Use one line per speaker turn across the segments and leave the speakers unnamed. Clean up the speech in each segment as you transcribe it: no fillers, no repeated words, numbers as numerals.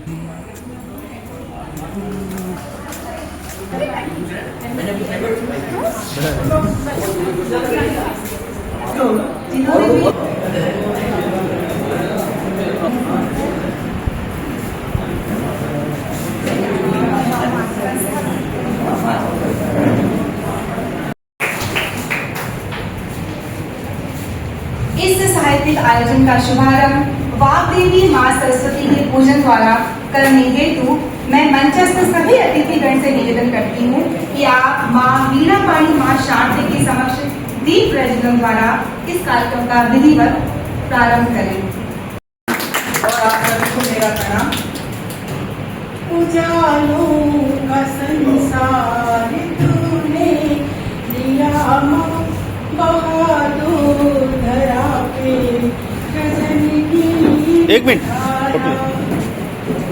इस साहित्यिक आयोजन का शुभारंभ वाग्देवी मां सरस्वती के पूजन द्वारा करने हेतु मैं मंचस्थ सभी अतिथिगण से निवेदन करती हूँ कि आप मां वीणापाणी मां शांति के समक्ष दीप प्रज्वलन द्वारा इस कार्यक्रम का विधिवत प्रारंभ करें। और आप सभी को मेरा प्रणाम।
उजालों का संसार तूने दिया बहादुर धरा पे रजनी की
एक मिनट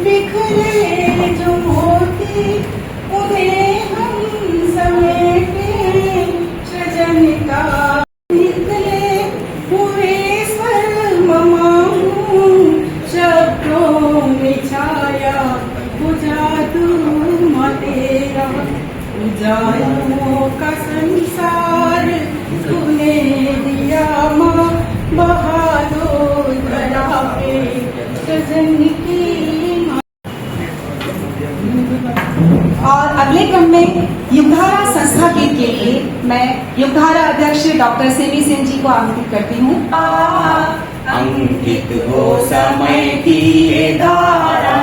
बिखरे जो मोती उन्हें हम समेटे सजन का निकले हुए स्वर ममाऊं शब्दों में छाया जादू तेरा उजालों का संसार तूने दिया मां बहादुर धरा पे सजन की।
और अगले क्रम में युगधारा संस्था गीत के लिए मैं युगधारा अध्यक्ष डॉक्टर सिमी सिंह जी को आमंत्रित करती हूँ।
अंकित हो समय की ये धारा,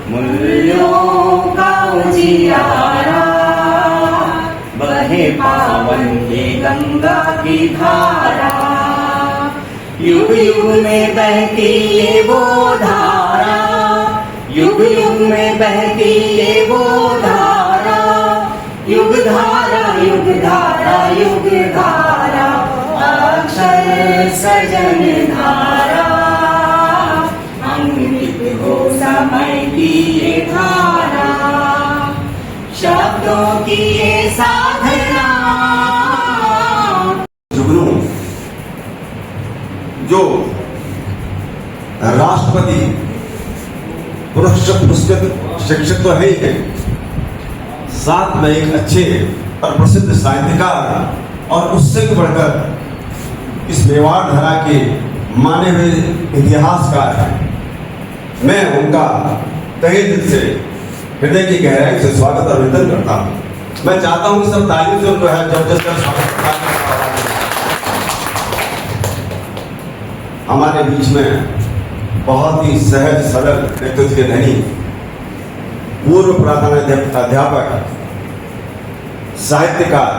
मूल्यों का उजियारा, बहे पावन ये गंगा की धारा, युग युग में बहती ये वो धारा, युग युग में बहती ये वो धारा, युग धारा युग धारा युग धारा, अक्षर सजन धारा, अंकित हो समय की ये धारा, शब्दों की ये साधना।
जुगनू जो राष्ट्रपति पुरस्कृत शिक्षक तो है ही है, साथ में एक अच्छे और प्रसिद्ध साहित्यकार और उससे भी बढ़कर इस मेवाड़ धरा के माने हुए इतिहासकार हैं। मैं उनका तहे दिल से हृदय की गहराई से स्वागत और अभिनंदन करता हूँ। मैं चाहता हूँ कि सब तालियों से उनको है जब जैसे स्वागत। हमारे बीच में बहुत ही सहज सरल नेतृत्व के धनी पूर्व प्राथमिक अध्यापक, साहित्यकार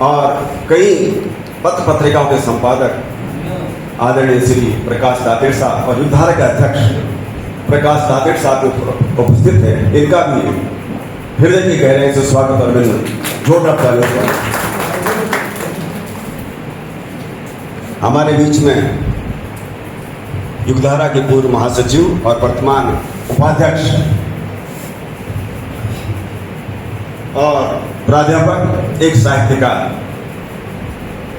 और कई पत्र पत्रिकाओं के संपादक आदरणीय श्री प्रकाश दातेड़ साहब और युगधारा के अध्यक्ष प्रकाश दातेड़ साहब उपस्थित है। इनका भी हृदय की गहराई से स्वागत और अभिनंदन। जोरदार तालियों। हमारे बीच में युगधारा के पूर्व महासचिव और वर्तमान उपाध्यक्ष और प्राध्यापक, एक साहित्यकार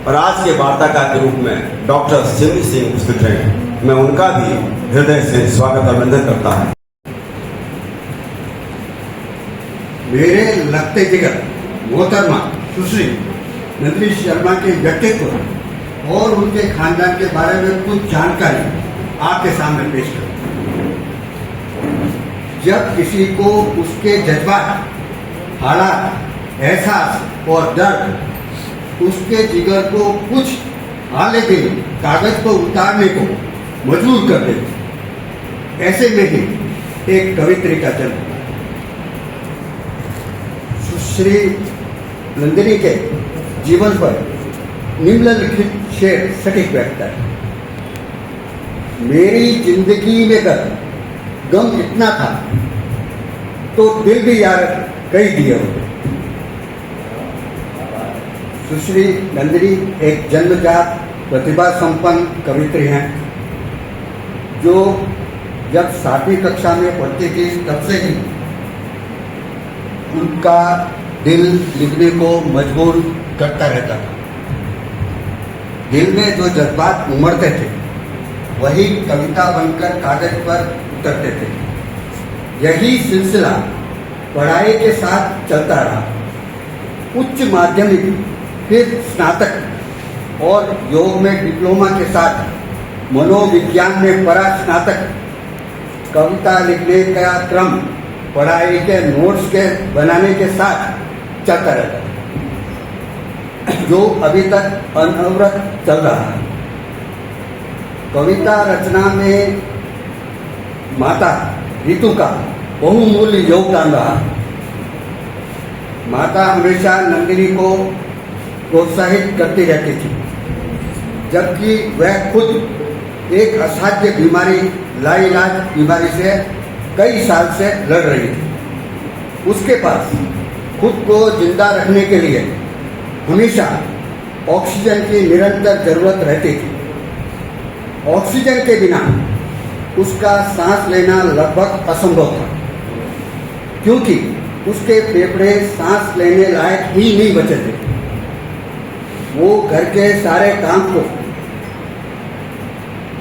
और आज के वार्ताकार के रूप में डॉक्टर सिमी सिंह उपस्थित हैं। मैं उनका भी हृदय से स्वागत और अभिनंदन करता हूं।
मेरे लगते जिगर मोहतरमा सुश्री नंदिनी शर्मा के व्यक्तित्व और उनके खानदान के बारे में कुछ जानकारी आपके सामने पेश करूं। जब किसी को उसके जज्बात, हालात, एहसास और दर्द उसके जिगर को कुछ हाले दिन कागज पर उतारने को मजबूर कर दे, ऐसे में ही एक कवित्री का जन्म। सुश्री नंदिनी के जीवन पर निम्नलिखित शेर सटीक व्यक्त है। मेरी जिंदगी में गम इतना था तो दिल भी यार कई दिए होते। सुश्री नंदिनी एक जन्मजात प्रतिभा संपन्न कवित्री हैं, जो जब 7वीं कक्षा में पढ़ती थी तब से ही उनका दिल लिखने को मजबूर करता रहता था। दिल में जो जज्बात उमड़ते थे वही कविता बनकर कागज पर उतरते थे। यही सिलसिला पढ़ाई के साथ चलता रहा। उच्च माध्यमिक, फिर स्नातक और योग में डिप्लोमा के साथ मनोविज्ञान में परास्नातक। कविता लिखने का क्रम पढ़ाई के नोट्स के बनाने के साथ चलता रहता है, जो अभी तक अनवरत चल रहा है। कविता रचना में माता ऋतु का बहुमूल्य योगदान रहा। माता हमेशा नंदिनी को प्रोत्साहित करती रहती थी, जबकि वह खुद एक असाध्य बीमारी, लाइलाज बीमारी से कई साल से लड़ रही थी। उसके पास खुद को जिंदा रखने के लिए हमेशा ऑक्सीजन की निरंतर जरूरत रहती थी। ऑक्सीजन के बिना उसका सांस लेना लगभग असंभव था, क्योंकि उसके फेफड़े सांस लेने लायक ही नहीं बचे थे। वो घर के सारे काम को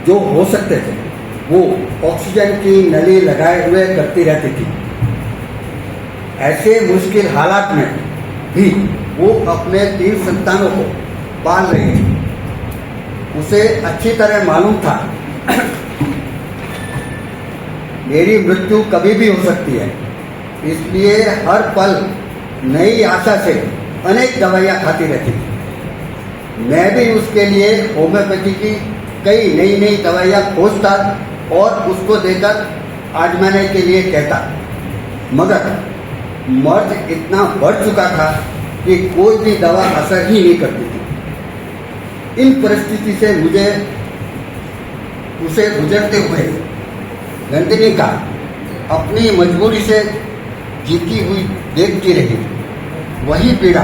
जो हो सकते थे वो ऑक्सीजन की नली लगाए हुए करती रहती थी। ऐसे मुश्किल हालात में भी वो अपने 3 संतानों को पाल रही थी। उसे अच्छी तरह मालूम था मेरी मृत्यु कभी भी हो सकती है, इसलिए हर पल नई आशा से अनेक दवाइयाँ खाती रहती थी। मैं भी उसके लिए होम्योपैथी की कई नई नई दवाइयाँ खोजता और उसको देकर आजमाने के लिए कहता, मगर मर्ज इतना बढ़ चुका था कि कोई भी दवा असर ही नहीं करती थी। इन परिस्थिति से मुझे उसे गुजरते हुए नंदिनी का अपनी मजबूरी से जीती हुई देखती रही। वही पीड़ा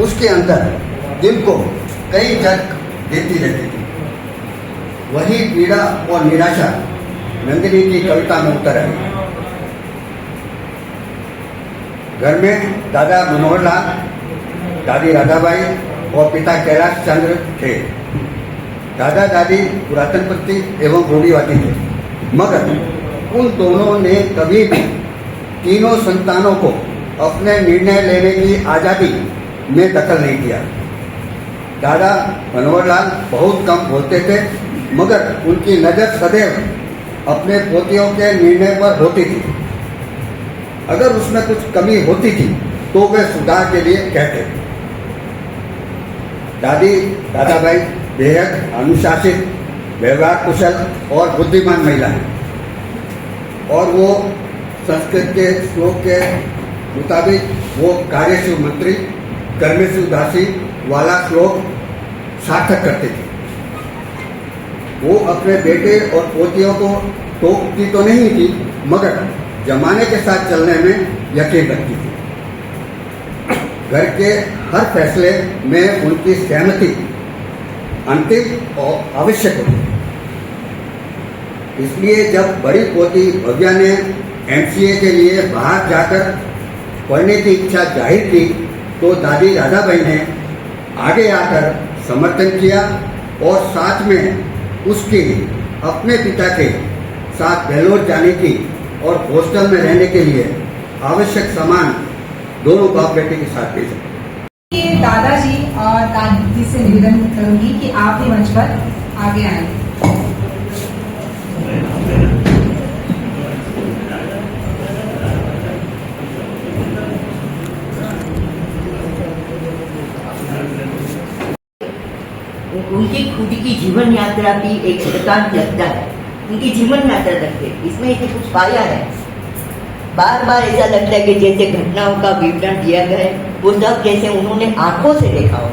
उसके अंदर दिल को कई झटक देती रहती थी। वही पीड़ा और निराशा नंदिनी की कविता में उतर आई। घर में दादा मनोहर लाल, दादी राधाबाई और पिता कैलाश चंद्र थे। दादा दादी पुरातनपंथी एवं रूढ़िवादी थे, मगर उन दोनों ने कभी भी तीनों संतानों को अपने निर्णय लेने की आज़ादी में दखल नहीं दिया। दादा मनोहर लाल बहुत कम बोलते थे, मगर उनकी नज़र सदैव अपने पोतियों के निर्णय पर होती थी। अगर उसमें कुछ कमी होती थी तो वे सुधार के लिए कहते। दादी दादाबाई बेहद अनुशासित, व्यवहार कुशल और बुद्धिमान महिला हैं, और वो संस्कृत के श्लोक के मुताबिक वो कार्यशु मंत्री कर्मेशु दासी वाला श्लोक सार्थक करते थे। वो अपने बेटे और पोतियों को टोकती तो नहीं थी, मगर जमाने के साथ चलने में यकीन रखती थी। घर के हर फैसले में उनकी सहमति अंतिम और आवश्यक होती। इसलिए जब बड़ी पोती भव्या ने MCA के लिए बाहर जाकर पढ़ने की इच्छा जाहिर की तो दादी राधाबाई ने आगे आकर समर्थन किया और साथ में उसकी अपने पिता के साथ बेंगलोर जाने की और हॉस्टल में रहने के लिए आवश्यक सामान दोनों बाप बेटे के साथ भेजा।
ये दादाजी और दादी से निवेदन करूंगी कि आप भी मंच पर आगे आए।
उनकी खुद की जीवन यात्रा भी एक वृतांत लगता है। उनकी जीवन यात्रा लगती है, इसमें इसे कुछ पाया है। बार बार ऐसा लगता है कि जैसे घटनाओं का विवरण दिया गया है वो सब जैसे उन्होंने आंखों से देखा हो,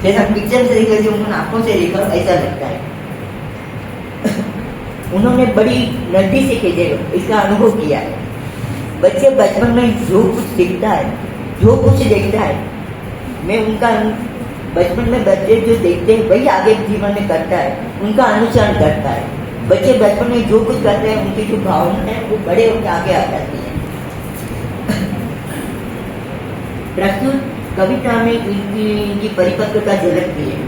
जैसा पिक्चर से देखा, जो उन्होंने आंखों से देखा ऐसा लगता है। उन्होंने बड़ी नजदीक से खेले इसका अनुभव किया है। बच्चे बचपन में जो कुछ सीखता है, जो कुछ देखता है, मैं उनका बचपन में बच्चे जो देखते हैं वही आगे जीवन में करता है, उनका अनुसरण करता है। बच्चे बचपन में जो कुछ करते हैं उनकी जो भावना है वो बड़े होकर आगे आ जाती है। प्रस्तुत कविता में इनकी परिपक्वता झलकती है।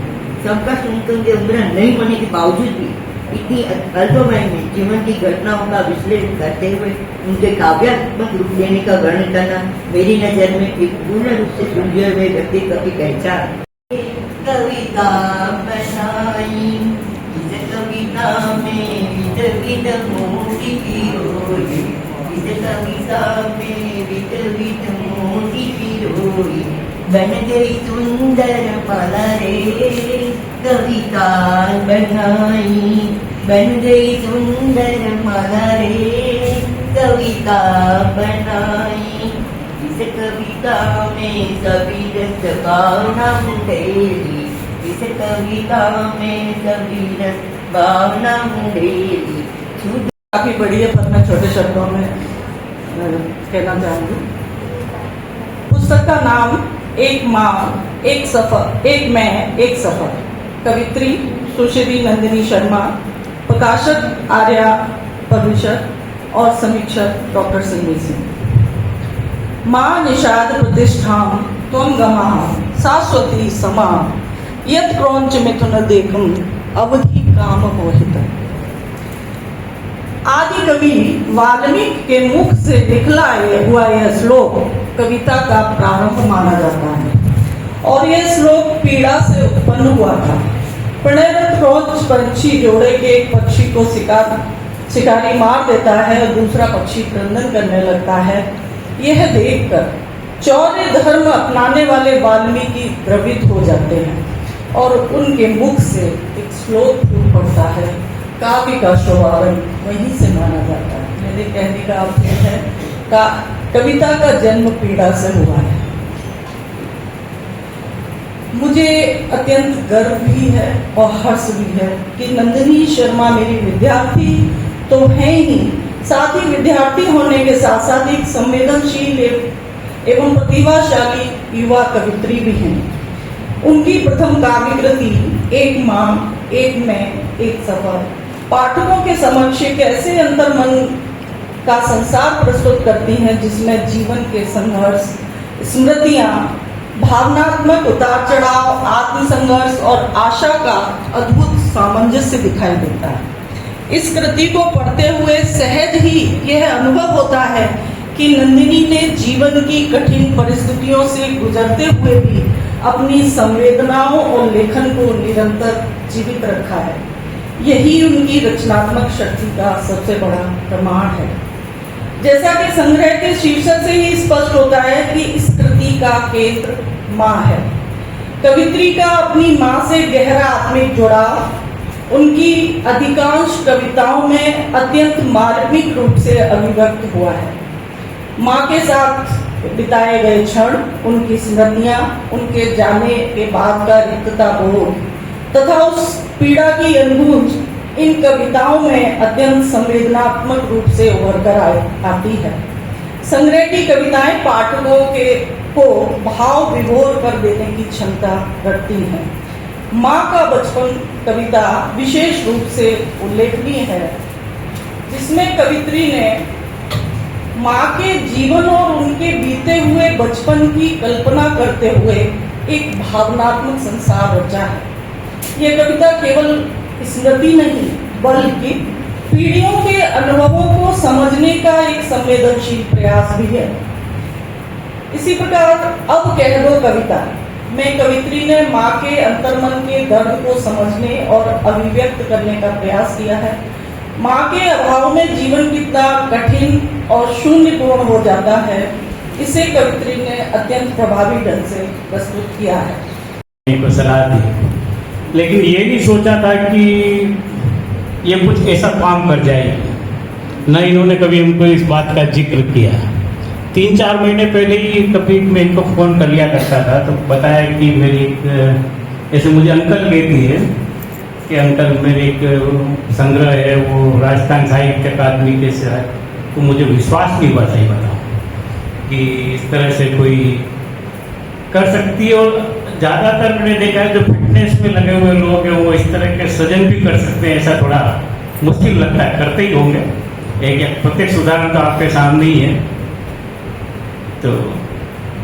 सबका सुनकर उम्र नहीं होने के बावजूद भी इतनी अल्पमय में जीवन की घटनाओं का विश्लेषण करते हुए उनके काव्यात्मक रूप देने का वर्णन करना मेरी नजर में एक पूर्ण रूप से सुलझे हुए व्यक्तित्व की पहचान। कविता बनाई इस कविता में विध विध मोती पिरोई, इस कविता में विध विध मोती पिरोई, बन गई सुंदर माला रे कविता बनाई, बन गई सुंदर माला रे कविता बनाई, इस कविता में सभी रस भावना मुंडेली, इस कविता में सभी रस भावना मुंडेली।
काफी बड़ी है पर मैं छोटे शब्दों में कहना चाहूंगी। पुस्तक का नाम एक माँ एक सफर, एक मैं एक सफर। कवित्री सुश्री नंदिनी शर्मा, प्रकाशक आर्या पब्लिशर और समीक्षक डॉक्टर संजय सिंह। माँ निषाद प्रतिष्ठाम त्वं गमाः शाश्वती समा, यत् क्रौंच मिथुन देखम अवधि काम मोहित। आदि कवि वाल्मीकि के मुख से निकलाया हुआ यह श्लोक कविता का प्रारंभ माना जाता है और यह श्लोक पीड़ा से उत्पन्न हुआ था। प्रणयरत क्रौंच पंछी जोड़े के एक पक्षी को शिकारी मार देता है और दूसरा पक्षी क्रंदन करने लगता है। यह देखकर चौर्य धर्म अपनाने वाले वाल्मीकि द्रवित हो जाते हैं और उनके मुख से एक श्लोक फूट पड़ता है। काव्य का शुभारंभ वहीं से माना जाता है। मेरे कहने का अर्थ है कविता का जन्म पीड़ा से हुआ है। मुझे अत्यंत गर्व भी है और हर्ष भी है कि नंदिनी शर्मा मेरी विद्यार्थी तो है ही, साथ ही विद्यार्थी होने के साथ साथ एक संवेदनशील एवं प्रतिभाशाली युवा कवित्री भी हैं। उनकी प्रथम काव्य कृति एक माँ एक मैं एक सफर पाठकों के समक्ष एक ऐसे अंतर्मन का संसार प्रस्तुत करती हैं जिसमें जीवन के संघर्ष, स्मृतियां, भावनात्मक उतार चढ़ाव, आत्मसंघर्ष और आशा का अद्भुत सामंजस्य दिखाई देता है। इस कृति को पढ़ते हुए सहज ही यह अनुभव होता है कि नंदिनी ने जीवन की कठिन परिस्थितियों से गुजरते हुए भी अपनी संवेदनाओं और लेखन को निरंतर जीवित रखा है। यही उनकी रचनात्मक शक्ति का सबसे बड़ा प्रमाण है। जैसा कि संग्रह के शीर्षक से ही स्पष्ट होता है कि इस कृति का केंद्र माँ है। कवित्री का अपनी माँ से गहरा आत्मिक जुड़ाव उनकी अधिकांश कविताओं में अत्यंत मार्मिक रूप से अभिव्यक्त हुआ है। माँ के साथ बिताए गए क्षण, उनकी स्मृतियां, उनके जाने के बाद का रिक्तता बोध तथा उस पीड़ा की अनुभूति इन कविताओं में अत्यंत संवेदनात्मक रूप से उभर कर आती है। संग्रह की कविताएं पाठकों को भाव विभोर कर देने की क्षमता रखती हैं। माँ का बचपन कविता विशेष रूप से उल्लेखनीय है, जिसमें कवित्री ने माँ के जीवन और उनके बीते हुए बचपन की कल्पना करते हुए एक भावनात्मक संसार रचा है। यह कविता केवल स्मृति नहीं बल्कि पीढ़ियों के अनुभवों को समझने का एक संवेदनशील प्रयास भी है। इसी प्रकार अब कह दो कविता में कवित्री ने माँ के अंतर्मन के दर्द को समझने और अभिव्यक्त करने का प्रयास किया है। माँ के अभाव में जीवन कितना कठिन और शून्यपूर्ण हो जाता है, इसे कवित्री ने अत्यंत प्रभावी ढंग से प्रस्तुत किया है।
को सलाह दी, लेकिन ये नहीं सोचा था कि ये कुछ ऐसा काम कर जाएगी। न इन्होंने कभी हमको इस बात का जिक्र किया। 3-4 महीने पहले ही कभी मैं इनको फ़ोन कर लिया करता था तो बताया कि मेरी एक ऐसे मुझे अंकल कहती है कि अंकल मेरे एक संग्रह है वो राजस्थान साहित्य अकादमी के से है, तो मुझे विश्वास नहीं बता ही बताओ कि इस तरह से कोई कर सकती है। और ज़्यादातर मैंने देखा है जो फिटनेस में लगे हुए लोग हैं वो इस तरह के सृजन भी कर सकते हैं, ऐसा थोड़ा मुश्किल लगता है। करते ही होंगे, एक प्रत्यक्ष उदाहरण तो आपके सामने ही है। तो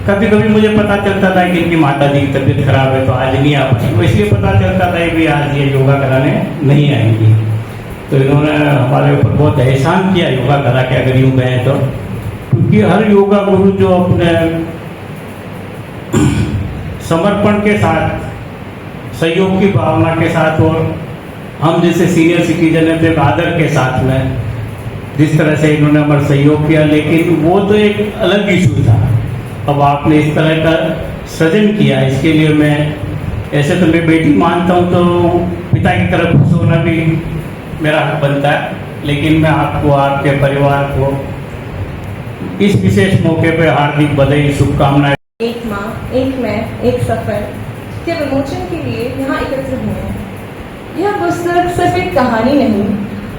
कभी कभी मुझे पता चलता था कि इनकी माता जी की तबीयत खराब है तो आज नहीं आ पाएंगी, इसलिए पता चलता था कि आज ये योगा कराने नहीं आएंगी। तो इन्होंने हमारे ऊपर बहुत एहसान किया योगा करा के, अगर यूँ कहें तो, क्योंकि हर योगा गुरु जो अपने समर्पण के साथ, सहयोग की भावना के साथ, और हम जैसे सीनियर सिटीजन है तो एक आदर के साथ में जिस तरह से इन्होंने हमारा सहयोग किया, लेकिन वो तो एक अलग इशू था। अब आपने इस तरह का सृजन किया, इसके लिए मैं ऐसे तो मैं बेटी मानता हूँ, तो पिता की तरफ खुश होना भी मेरा हक बनता है, लेकिन मैं आपको, आपके परिवार को इस विशेष मौके पर हार्दिक बधाई, शुभकामनाएं।
एक माँ, एक मैं, एक सफर के विमोचन के लिए यहाँ एकत्र हुए हैं। यह पुस्तक सिर्फ एक कहानी नहीं,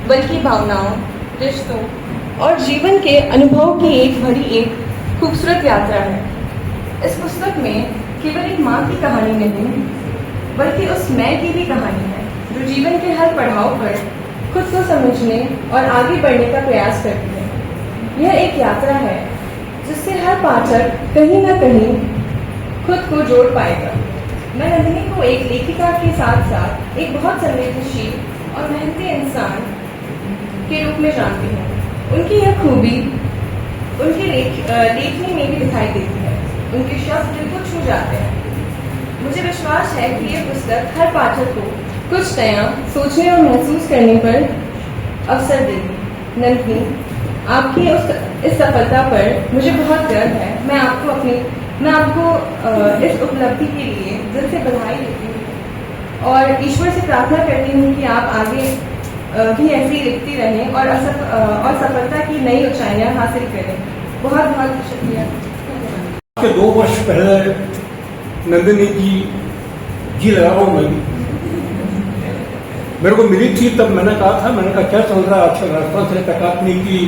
बल्कि भावनाओं, रिश्तों और जीवन के अनुभव की एक भरी एक खूबसूरत यात्रा है। इस पुस्तक में केवल एक माँ की कहानी नहीं, बल्कि उस मैं की भी कहानी है, जो जीवन के हर पड़ाव पर खुद को समझने और आगे बढ़ने का प्रयास करती है। यह एक यात्रा है जिससे हर पाठक कहीं ना कहीं खुद को जोड़ पाएगा। मैं नंदिनी को एक लेखिका के साथ साथ एक बहुत संवेदनशील और मेहनती इंसान के रूप में जानती हूँ। उनकी यह खूबी उनके लेखनी में भी दिखाई देती है। उनके शब्द दिल को छू जाते हैं। मुझे विश्वास है कि यह पुस्तक हर पाठक को कुछ नया सोचने और महसूस करने पर अवसर देगी। नंदिनी, आपकी इस सफलता पर मुझे बहुत गर्व है। मैं आपको इस उपलब्धि के लिए दिल से बधाई देती हूँ और ईश्वर से प्रार्थना करती हूँ कि आप आगे भी ऐसे ही लिखती रहें और सफलता की नई ऊंचाइयां हासिल करें। बहुत बहुत शुक्रिया।
2 वर्ष पहले नंदिनी जी लगा रहा हूँ, मेरे को मिली थी, तब मैंने कहा क्या चल रहा है आजकल राजस्थान से अकादमी की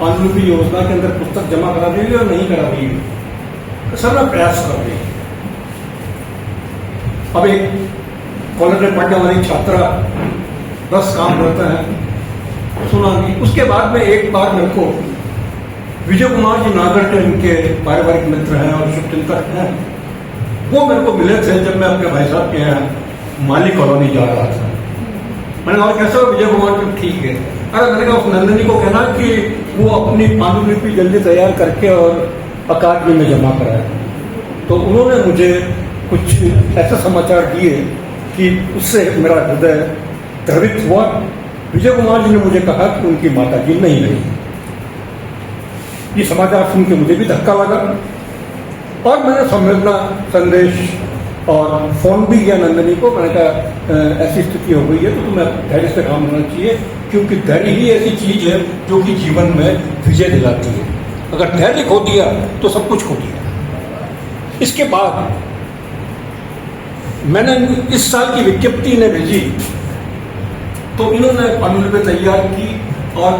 पांडुलिपि योजना के अंदर पुस्तक जमा करा दी और नहीं करा दी, सर मैं प्रयास कर रही। अब एक कॉलेज में पढ़ने वाली छात्रा 10 काम करता है, सुना दी। उसके बाद में एक बार मेरे को विजय कुमार जी नागर के इनके पारिवारिक मित्र हैं और शुभचिंतक हैं, वो मेरे को मिले थे जब मैं अपने भाई साहब के यहाँ माली कॉलोनी जा रहा था। मैंने कहा कैसा विजय कुमार जी? ठीक है। अरे मैंने कहा उस नंदिनी को कहना कि वो अपनी पांडुलिपि जल्दी तैयार करके और अकादमी में जमा कराए। तो उन्होंने मुझे कुछ ऐसे समाचार दिए कि उससे मेरा हृदय द्रवित हुआ। विजय कुमार जी ने मुझे कहा कि उनकी माता जी नहीं रही। ये समाचार सुन के मुझे भी धक्का लगा और मैंने संवेदना संदेश और फोन भी किया नंदिनी को। मैंने कहा ऐसी स्थिति हो गई है तो तुम्हें धैर्य से काम करना चाहिए, क्योंकि धैर्य ही ऐसी चीज है जो कि जीवन में विजय दिलाती है। अगर धैर्य खो दिया तो सब कुछ खो दिया। इसके बाद मैंने इस साल की विज्ञप्ति ने भेजी तो इन्होंने पांडुलिपि तैयार की और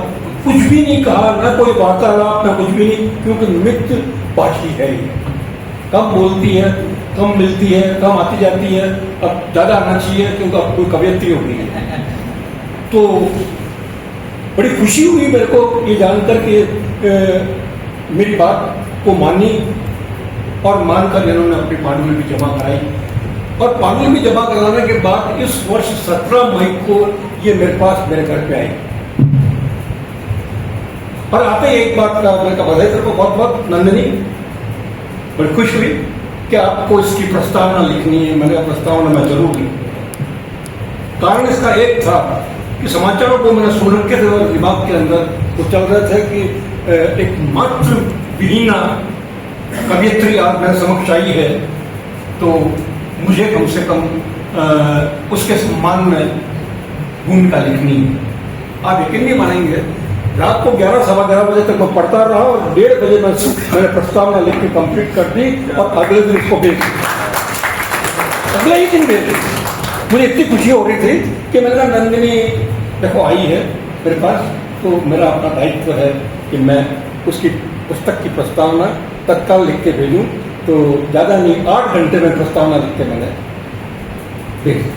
कुछ भी नहीं कहा, न कोई वार्तालाप, न कुछ भी नहीं, क्योंकि निमित्त पाठी है ये। कम बोलती है, कम मिलती है, कम आती जाती है, अब ज़्यादा आना चाहिए क्योंकि अब कोई कवियत्री हो गई है। तो बड़ी खुशी हुई मेरे को ये जानकर के मेरी बात को मानी और मानकर इन्होंने अपनी पांडुलिपि जमा कराई। और पांडुलिपि जमा कराने के बाद इस वर्ष 17 मई को ये मेरे पास मेरे घर पे आई और आते ही एक बात का मैंने कहा बधाई तेरे को बहुत बहुत नंदिनी। बड़ी खुश हुई कि आपको इसकी प्रस्तावना लिखनी है। मैंने प्रस्तावना मैं जरूर लिखूं। कारण इसका एक था कि समाचारों को मैंने सुन रखे थे और दिमाग के अंदर वो चल रहे थे कि एक मातृ विहीना कवियत्री आज मेरे समक्ष आई है, तो मुझे कम से कम उसके सम्मान में भूमिका लिखनी है। आप यकीन नहीं मानेंगे, रात को 11 सवा 11 बजे तक मैं पढ़ता रहा और 1:30 बजे मैंने प्रस्तावना लिख के कंप्लीट कर दी और अगले दिन इसको भेज दी। अगले ही दिन भेज दी। मुझे इतनी खुशी हो रही थी कि मैंने कहा नंदिनी देखो आई है मेरे पास, तो मेरा अपना दायित्व है कि मैं उसकी पुस्तक की प्रस्तावना तत्काल लिख के भेजूँ। तो ज़्यादा नहीं, 8 घंटे में प्रस्तावना लिख के मैंने भेज दी।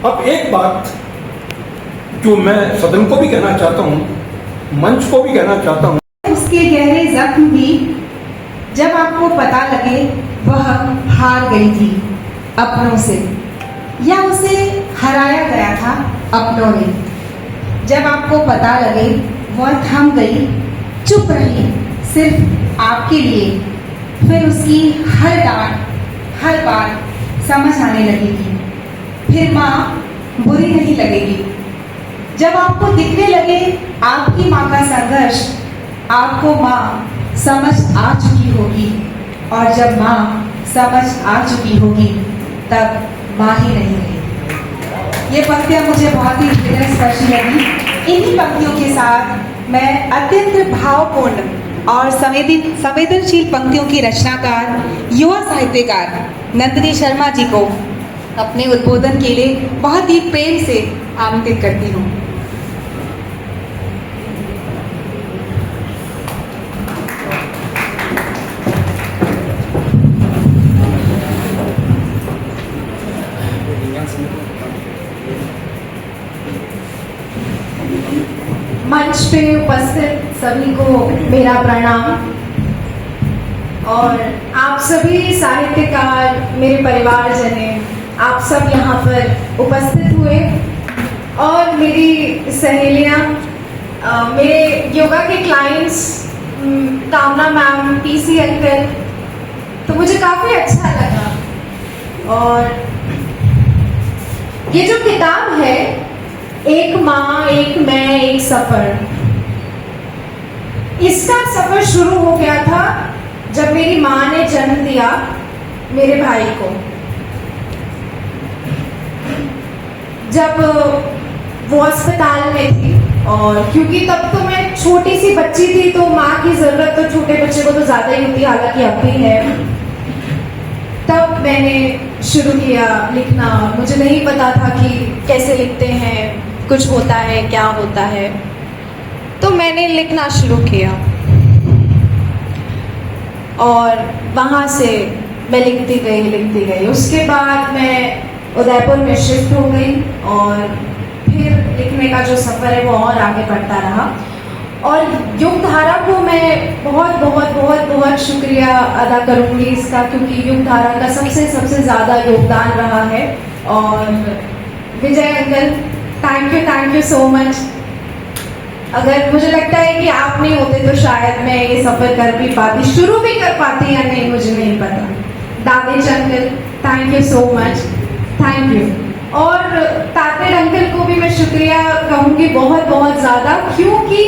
अब एक बात जो मैं सदन को भी कहना चाहता हूँ, मंच को भी कहना चाहता हूँ,
उसके गहरे जख्म भी जब आपको पता लगे वह हार गई थी अपनों से या उसे हराया गया था, अपनों ने। जब आपको पता लगे वह थम गई, चुप रही सिर्फ आपके लिए, फिर उसकी हर डांट हर बात समझ आने लगेगी। फिर माँ बुरी नहीं लगेगी। जब आपको दिखने लगे आपकी माँ का संघर्ष, आपको माँ समझ आ चुकी होगी, और जब माँ समझ आ चुकी होगी तब माँ ही नहीं रहेगी। ये पंक्तियाँ मुझे बहुत ही हृदयस्पर्शी लगी। इन्हीं पंक्तियों के साथ मैं अत्यंत भावपूर्ण और संवेदनशील पंक्तियों की रचनाकार युवा साहित्यकार नंदिनी शर्मा जी को अपने उद्बोधन के लिए बहुत ही प्रेम से आमंत्रित करती हूँ।
मंच पे उपस्थित सभी को मेरा प्रणाम, और आप सभी साहित्यकार, मेरे परिवारजने, आप सब यहाँ पर उपस्थित हुए, और मेरी सहेलियाँ, मेरे योगा के क्लाइंट्स, कामना मैम, पीसी अंकल, तो मुझे काफ़ी अच्छा लगा। और ये जो किताब है, एक माँ, एक मैं, एक सफर, इसका सफर शुरू हो गया था जब मेरी माँ ने जन्म दिया मेरे भाई को। जब वो अस्पताल में थी, और क्योंकि तब तो मैं छोटी सी बच्ची थी, तो माँ की जरूरत तो छोटे बच्चे को तो ज्यादा ही होती है, हालांकि अब भी है। तब मैंने शुरू किया लिखना। मुझे नहीं पता था कि कैसे लिखते हैं, कुछ होता है, क्या होता है, तो मैंने लिखना शुरू किया, और वहाँ से मैं लिखती गई। उसके बाद मैं उदयपुर में शिफ्ट हो गई, और फिर लिखने का जो सफ़र है वो और आगे बढ़ता रहा। और युगधारा को मैं बहुत बहुत बहुत बहुत शुक्रिया अदा करूँगी इसका, क्योंकि युगधारा का सबसे ज़्यादा योगदान रहा है। और Vijay uncle, thank you so much. अगर मुझे लगता है कि आप नहीं होते तो शायद मैं ये सफ़र कर भी पाती, शुरू भी कर पाती या नहीं, मुझे नहीं पता। दादेश uncle, thank you so much, thank you. और तातेर अंकल को भी मैं शुक्रिया कहूँगी बहुत बहुत ज़्यादा, क्योंकि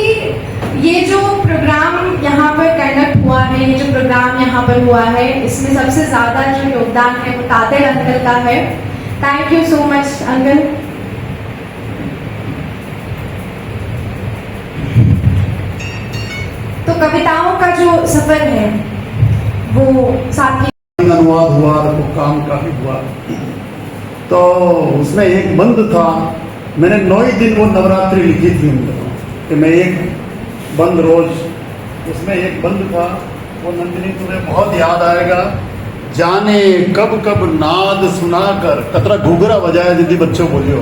ये जो प्रोग्राम यहाँ पर कंडक्ट हुआ है, ये जो प्रोग्राम यहाँ पर हुआ है, इसमें सबसे ज़्यादा जो योगदान है वो तातेर अंकल का है। Thank you so much uncle. तो कविताओं का जो सफर है वो साथ ही
अनुवाद हुआ, तो काम काफी हुआ। तो उसमें एक बंद था, मैंने 9 दिन वो नवरात्रि लिखी थी उनको, कि मैं एक बंद रोज, उसमें एक बंद था वो, नंदिनी तुम्हें बहुत याद आएगा। जाने कब कब नाद सुनाकर, कतरा घुघरा बजाया दीदी बच्चों बोलियो,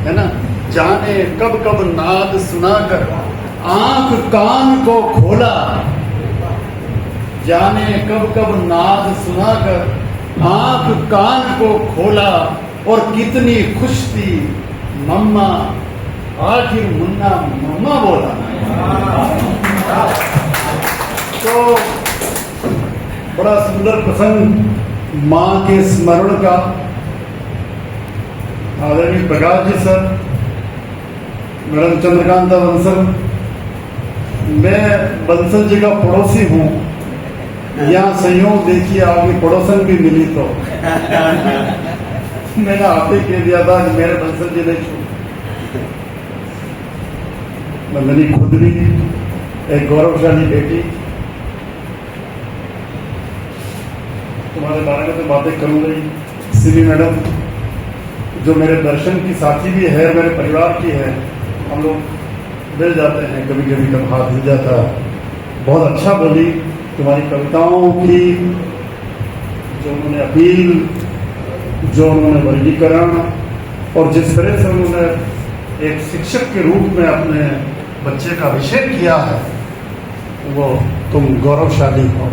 है ना। जाने कब कब नाद सुनाकर आंख कान को खोला, जाने कब कब नाद सुनाकर आंख कान को खोला, और कितनी खुश थी मम्मा, आखिर मुन्ना मम्मा बोला। तो बड़ा सुंदर प्रसंग माँ के स्मरण का। आदरणीय प्रकाश जी सर, मैडम चंद्रकांता बंसल, मैं बंसल जी का पड़ोसी हूँ। यहाँ संयोग देखिए आपकी पड़ोसन भी मिली, तो मैंने आप ही कह दिया था कि मेरे बंसल जी नहीं छू। नंदिनी खुद भी एक गौरवशाली बेटी, तुम्हारे बारे में तो बातें करूंगा ही। सिमी मैडम जो मेरे दर्शन की साथी भी है, मेरे परिवार की है, हम लोग मिल जाते हैं कभी कभी, कब हाथ हिल जाता। बहुत अच्छा बोली तुम्हारी कविताओं की, जो उन्होंने अपील, जो उन्होंने वर्गीकरण, और जिस तरह से उन्होंने एक शिक्षक के रूप में अपने बच्चे का विषय किया है, वो तुम गौरवशाली हो।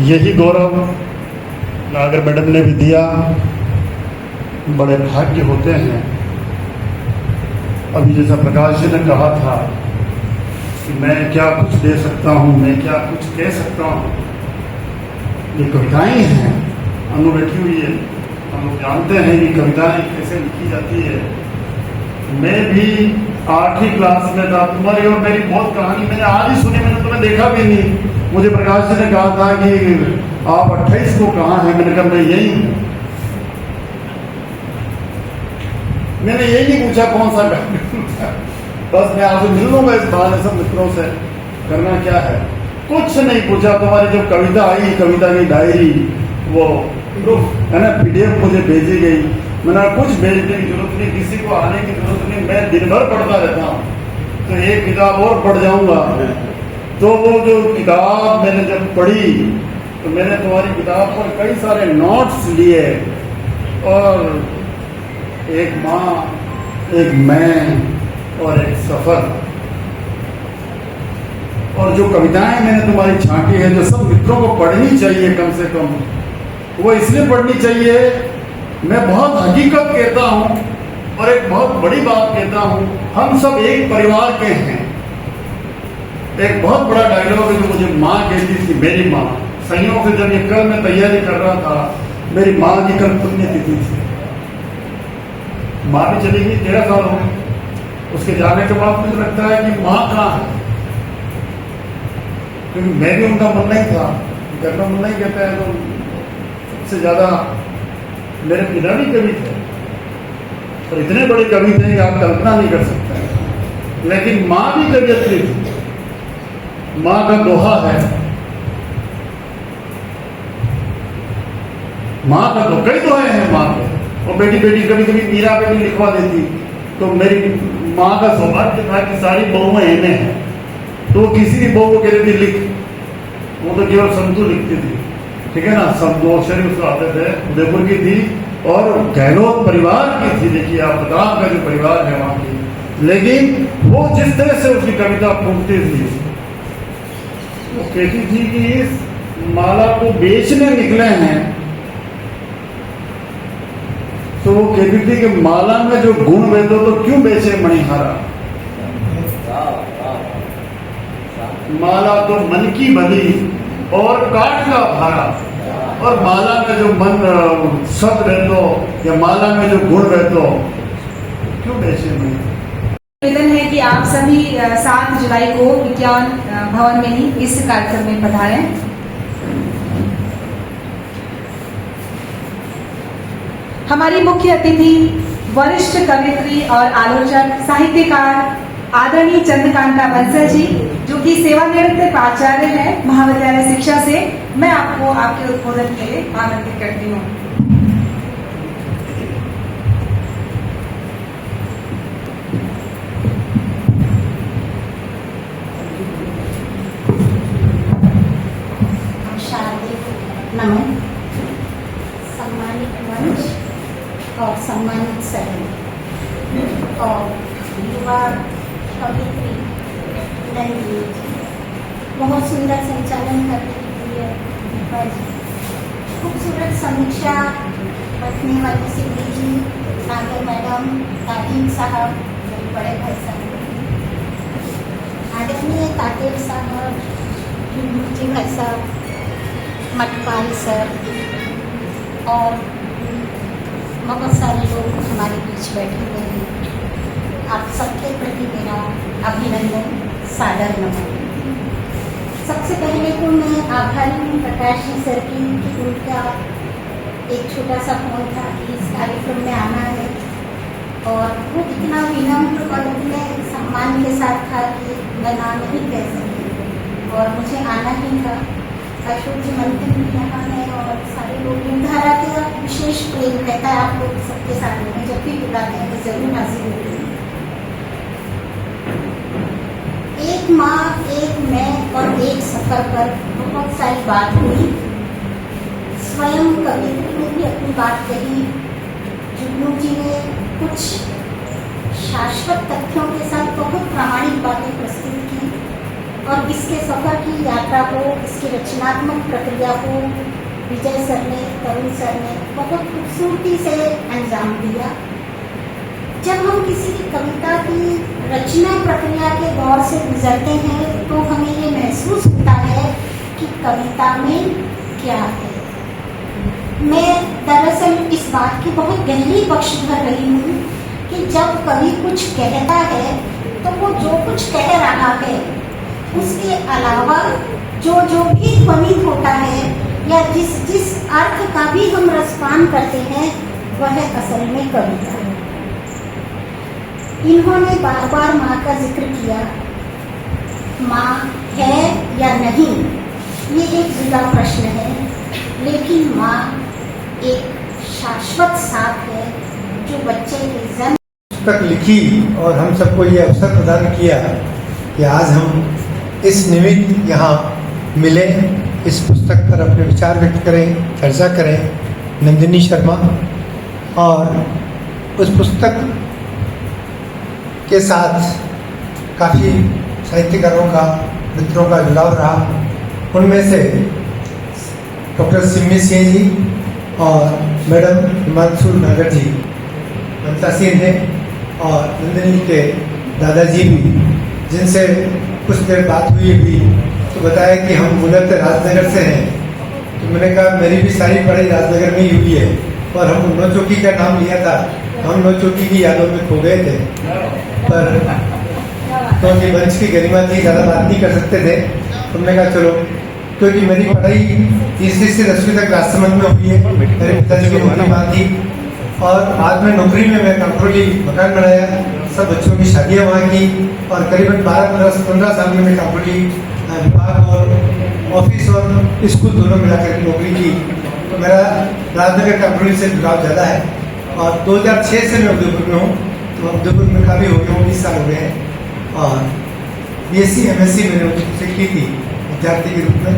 यही गौरव नागर मैडम ने भी दिया। बड़े भाग्य होते हैं अभी जैसा प्रकाश जी ने कहा था कि मैं क्या कुछ दे सकता हूँ, मैं क्या कुछ कह सकता हूँ, ये कविताएं हैं, अनु बैठी हुई है, हम लोग जानते हैं कि कविताएं कैसे लिखी जाती है। मैं भी 8वीं क्लास में था, तुम्हारी और मेरी बहुत कहानी मैंने आज ही सुनी, मैंने तुम्हें देखा भी नहीं। मुझे प्रकाश जी ने कहा था कि आप 28 को कहाँ हैं, मैंने कहा मैं यही हूँ। मैंने यही नहीं पूछा कौन सा बस मैं आपसे मिल लूंगा इस बहाने सब मित्रों से, करना क्या है, कुछ नहीं पूछा। तुम्हारी जो कविता आई, कविता की डायरी, वो है ना PDF मुझे भेजी गई, मैंने कुछ भेजने की जरूरत नहीं, किसी को आने की जरूरत नहीं, मैं दिन भर पढ़ता रहता हूँ। तो एक किताब और पढ़ जाऊंगा। तो वो जो किताब मैंने जब पढ़ी तो मैंने तुम्हारी किताब पर कई सारे नोट्स लिए, और एक माँ, एक मैं और एक सफर, और जो कविताएं मैंने तुम्हारी छांटी है, जो सब मित्रों को पढ़नी चाहिए कम से कम, वो इसलिए पढ़नी चाहिए, मैं बहुत हकीकत कहता हूँ और एक बहुत बड़ी बात कहता हूँ, हम सब एक परिवार के हैं। एक बहुत बड़ा डायलॉग है जो मुझे माँ कहती थी, मेरी माँ, संयोग से जब ये कल मैं तैयारी कर रहा था, मेरी माँ की कल पुण्यतिथि थी। माँ भी चली गई, 13 साल हो गए। उसके जाने के बाद मुझे लगता है कि माँ कहाँ है, क्योंकि मैं भी उनका मन नहीं था, घर का मन नहीं कहता है, तो सबसे ज्यादा मेरे पिता भी कवि थे, और इतने बड़े कवि थे कि आप कल्पना नहीं कर सकते। लेकिन माँ भी कवियत्री थी। माँ का दोहा है, माँ का तो कई दोहे हैं माँ के, और बेटी बेटी कभी कभी मीरा पे भी लिखवा देती। तो मेरी माँ का सौभाग्य था कि सारी बहुएं इन्हें हैं, तो किसी भी बहू को कहती थी लिख, वो तो केवल संतु लिखती थी, ठीक है ना। सब 2 अक्षर उसको आते थे। उदयपुर की थी और गहलोत परिवार की थी, देखिए आप प्रताप का जो परिवार है वहां की। लेकिन वो जिस तरह से उसकी कविता फूटती थी, वो कहती थी कि इस माला को बेचने निकले हैं, तो वो कहती थी कि माला में जो गुण वेदो तो क्यों बेचे मणिहारा, माला तो मन की बनी और काट का भारा, और माला में जो मन सत वेदो या माला में जो गुण वेदो क्यों बेचे मणि।
निवेदन है कि आप सभी 7 जुलाई को विज्ञान भवन में ही इस कार्यक्रम में पधारें। हमारी मुख्य अतिथि वरिष्ठ कवयित्री और आलोचक साहित्यकार आदरणीय चंद्रकांता बंसल जी, जो कि सेवानिवृत्त प्राचार्य है महाविद्यालय शिक्षा से, मैं आपको आपके उद्बोधन के लिए आमंत्रित करती हूँ।
नमन, सम्मानित मंच और सम्मानित सभी और युवा कवित्री नंदिनी जी, बहुत सुंदर संचालन करने के लिए खूबसूरत समीक्षा रखने वाली सिद्धि जी, नागर मैडम, ताजिम साहब, मेरे बड़े भाई साहब, आदरणीय ताकिर साहब, जी भाई साहब, मटपाल सर और बहुत सारे लोग हमारे बीच बैठे हुए हैं। आप सबके प्रति मेरा अभिनंदन, सादर नमन। सबसे पहले तो मैं आभारी हूँ प्रकाश जी सर की कि उनका एक छोटा सा फोन था कि इस कार्यक्रम में आना है, और वो इतना विनम्र और इतने सम्मान के साथ था कि मैं ना नहीं कह सकती, और मुझे आना ही था। अशोक जी मंथन भी यहाँ है और सारे लोग धारा का विशेष प्रेम रहता है आप लोग सबके साथ में, जब भी बुलाते हैं तो जरूर हाजिर होते हैं। एक माँ, एक मैं और एक सफर पर बहुत सारी बात हुई। स्वयं कवित्री ने भी अपनी बात कही, जुगनू जी ने कुछ शाश्वत तथ्यों के साथ बहुत प्रामाणिक बातें प्रस्तुत की, और इसके सफर की यात्रा को, इसकी रचनात्मक प्रक्रिया को विजय सर ने, तरुण सर ने बहुत खूबसूरती से अंजाम दिया। जब हम किसी की कविता की रचना प्रक्रिया के दौर से गुजरते हैं तो हमें ये महसूस होता है कि कविता में क्या है। मैं दरअसल इस बात की बहुत गहरी बख्श भर रही हूँ कि जब कवि कुछ कहता है तो वो जो कुछ कह रहा है उसके अलावा जो जो भी ध्वनित होता है या जिस जिस अर्थ का भी हम रसपान करते हैं वह असल में कविता है। इन्होंने बार बार माँ का जिक्र किया। माँ है या नहीं ये एक जुदा प्रश्न है, लेकिन माँ एक शाश्वत साथ है जो बच्चे के जन्म
पुस्तक लिखी और हम सबको ये अवसर प्रदान किया कि आज हम इस निमित्त यहाँ मिले, इस पुस्तक पर अपने विचार व्यक्त करें, चर्चा करें। नंदिनी शर्मा और उस पुस्तक के साथ काफ़ी साहित्यकारों का, मित्रों का जुड़ाव रहा। उनमें से डॉक्टर सिम्मी सिंह जी और मैडम हिमांशु नागर जी मंत्रासीन हैं और नंदिनी के दादाजी भी, जिनसे कुछ देर बात हुई तो बताया कि हम मूलतः राजनगर से हैं। तो मैंने कहा मेरी भी सारी पढ़ाई राजनगर में ही हुई है और हम नौचौकी का नाम लिया था, हम नौचौकी की यादों में खो गए थे, पर क्योंकि वंश की गरिमा थी ज़्यादा बात नहीं कर सकते थे। हमने कहा चलो, क्योंकि मेरी पढ़ाई तीसरी से 10वीं तक राजसमंद में हुई है, मेरे पिताजी की नौकरी वहाँ थी और बाद में नौकरी में मैं कंट्रोली मकान बनाया, सब बच्चों की शादियाँ वहाँ की और करीबन 12-15 साल में मैं कंट्रोली विभाग और ऑफिस और स्कूल दोनों मिलाकर के नौकरी की। तो मेरा राजनगर कंट्रोली से जुड़ाव ज़्यादा है और 2006 से मैं उदयपुर में हूँ। तो उदयपुर में काफ़ी हो गया हूँ, 20 साल हो गए हैं और BSc MSc मैंने उदयपुर से की थी विद्यार्थी के रूप में।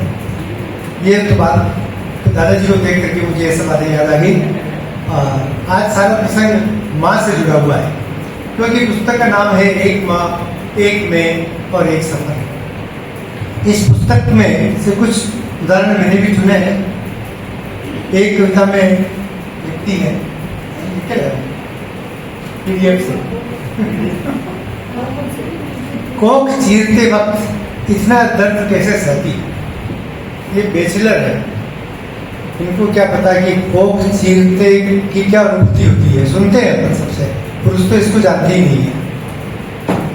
ये तो बात तो दादाजी को देख करके मुझे ये सब बातें याद आ गई। और आज सारा प्रसंग माँ से जुड़ा हुआ है, क्योंकि पुस्तक का नाम है एक माँ, एक मैं और एक सफर। इस पुस्तक में से कुछ उदाहरण मैंने भी चुने हैं। एक कविता में लिखती है PDF से, कोख चीरते वक्त इतना दर्द कैसे सहती। ये बैचलर है, इनको क्या पता कि कोख चीरते की क्या अनुभूति होती है। सुनते हैं अपन सबसे, पुरुष तो इसको जानते ही नहीं है।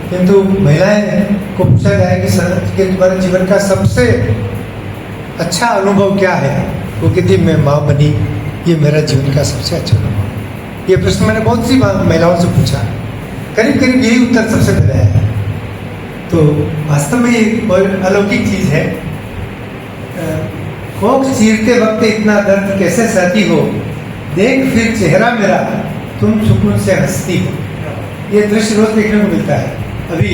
किंतु महिलाएं को पूछा जाए कि तुम्हारे जीवन का सबसे अच्छा अनुभव क्या है, वो कहती मैं माँ बनी, ये मेरा जीवन का सबसे अच्छा अनुभव। ये प्रश्न मैंने बहुत सी महिलाओं से पूछा, करीब करीब यही उत्तर सबसे मिला है। तो वास्तव में ये बहुत अलौकिक चीज़ है। कोख चीरते वक्त इतना दर्द कैसे सहती हो, देख फिर चेहरा मेरा तुम सुकून से हंसती हो। ये दृश्य रोज देखने को मिलता है। अभी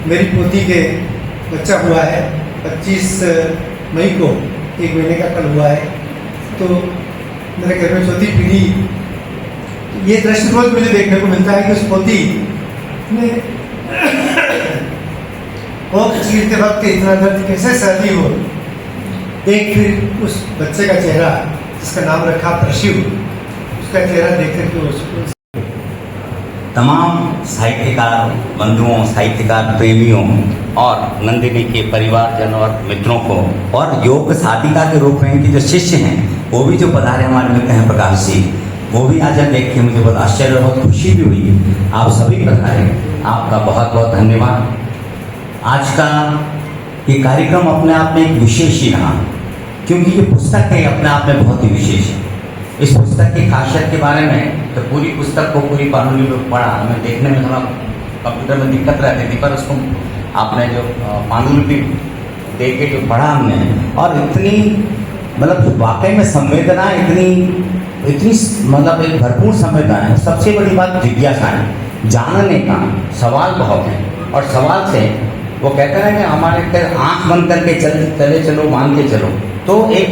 मेरी पोती के बच्चा हुआ है 25 मई को, 1 महीने का कल हुआ है। तो मेरे घर में चौथी पीढ़ी, ये दृश्य रोज मुझे देखने को मिलता है कि उस पोती ने कोख चीरते वक्त इतना दर्द कैसे सहती हो, देख फिर उस बच्चे का चेहरा जिसका नाम रखा प्रशिव, उसका चेहरा देख करके उसको।
तमाम साहित्यकार बंधुओं, साहित्यकार प्रेमियों और नंदिनी के परिवारजन और मित्रों को, और योग साधिका के रूप में इनके जो शिष्य हैं वो भी जो पधारे हमारे मित्र हैं प्रकाश जी, वो भी आज देख के मुझे बहुत आश्चर्य और बहुत खुशी भी हुई। आप सभी पधारे, आपका बहुत बहुत धन्यवाद। आज का ये कार्यक्रम अपने आप में एक विशेष ही रहा, क्योंकि ये पुस्तक है अपने आप में बहुत ही विशेष है। इस पुस्तक की खासियत के बारे में तो पूरी पुस्तक को पूरी पांडुलिपि में पढ़ा, हमें देखने में थोड़ा कंप्यूटर में दिक्कत रहती थी, पर उसको आपने जो पांडुलिपि देख के जो पढ़ा हमने, और इतनी मतलब वाकई में संवेदना इतनी मतलब एक भरपूर संवेदना है। सबसे बड़ी बात जिज्ञासा है, जानने का सवाल बहुत है, और सवाल से वो कहते हैं कि हमारे आंख बंद करके चले चलो, मान के चलो। तो एक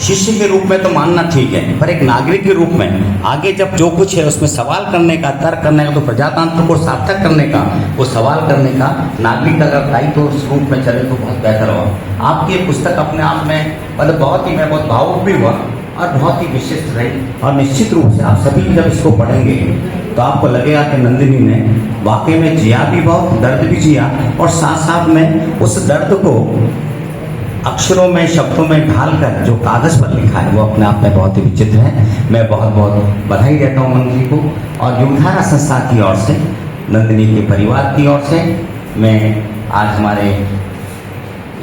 शिष्य के रूप में तो मानना ठीक है, पर एक नागरिक के रूप में आगे जब जो कुछ है उसमें सवाल करने का, तर्क करने का, तो प्रजातंत्र को सार्थक करने का, वो सवाल करने का नागरिक अगर दायित्व उस रूप में चले तो बहुत बेहतर होगा। आपकी पुस्तक अपने आप में मतलब बहुत ही, मैं बहुत भावुक भी हुआ और बहुत ही विशिष्ट रही। और निश्चित रूप से आप सभी जब इसको पढ़ेंगे तो आपको लगेगा कि नंदिनी ने वाकई में जिया भी बहुत, दर्द भी जिया, और साथ साथ में उस दर्द को अक्षरों में, शब्दों में ढालकर जो कागज पर लिखा है वो अपने आप में बहुत ही विचित्र है। मैं बहुत बहुत बधाई देता हूँ नंदिनी को, और युगधारा संस्था की ओर से, नंदिनी के परिवार की ओर से मैं आज हमारे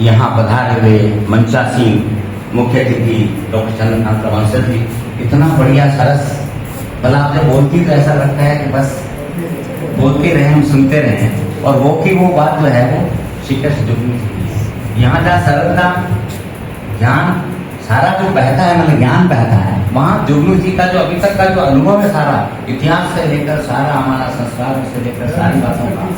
यहाँ पधारे हुए मंचासीन मुख्य अतिथि डॉक्टर चंद्रकांत प्रवंशर जी, इतना बढ़िया सरस, भला आप जब बोलती तो ऐसा लगता है कि बस बोलते रहे, हम सुनते रहे, और वो की वो बात जो है वो शिकस्त जुगनू थी। यहाँ का सरलता, ज्ञान सारा जो बहता है, मतलब ज्ञान बहता है, वहाँ जुगनू जी का जो अभी तक का जो अनुभव है, सारा इतिहास से लेकर, सारा हमारा संस्कार से लेकर सारी बातों का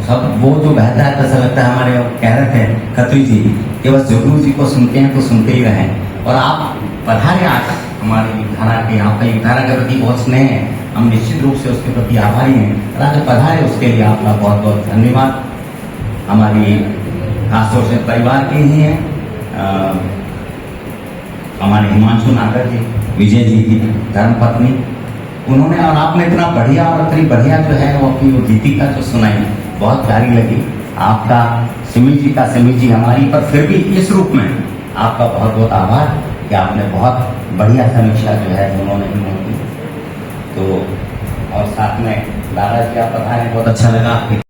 सब वो जो बहता है, तो ऐसा लगता है हमारे कह रहे थे खत्री जी कि बस जुगनू जी को सुनते हैं तो सुनते ही रहें। और आप पधारे आज हमारी युगधारा के, आपका युगधारा के प्रति बहुत स्नेह है, हम निश्चित रूप से उसके प्रति आभारी हैं। और आज पधारे उसके लिए आपका बहुत बहुत धन्यवाद। हमारी खासतौर से परिवार के ही हैं, हमारे हिमांशु नागर जी, विजय जी की धर्मपत्नी, उन्होंने, और आपने इतना बढ़िया और इतनी बढ़िया जो है वो अपनी गीतिका जो सुनाई, बहुत प्यारी लगी। आपका सिमी जी हमारी, पर फिर भी इस रूप में आपका बहुत बहुत आभार कि आपने बहुत बढ़िया समीक्षा जो है उन्होंने की। तो और साथ में दादा जी आप पधारे, बहुत अच्छा लगा।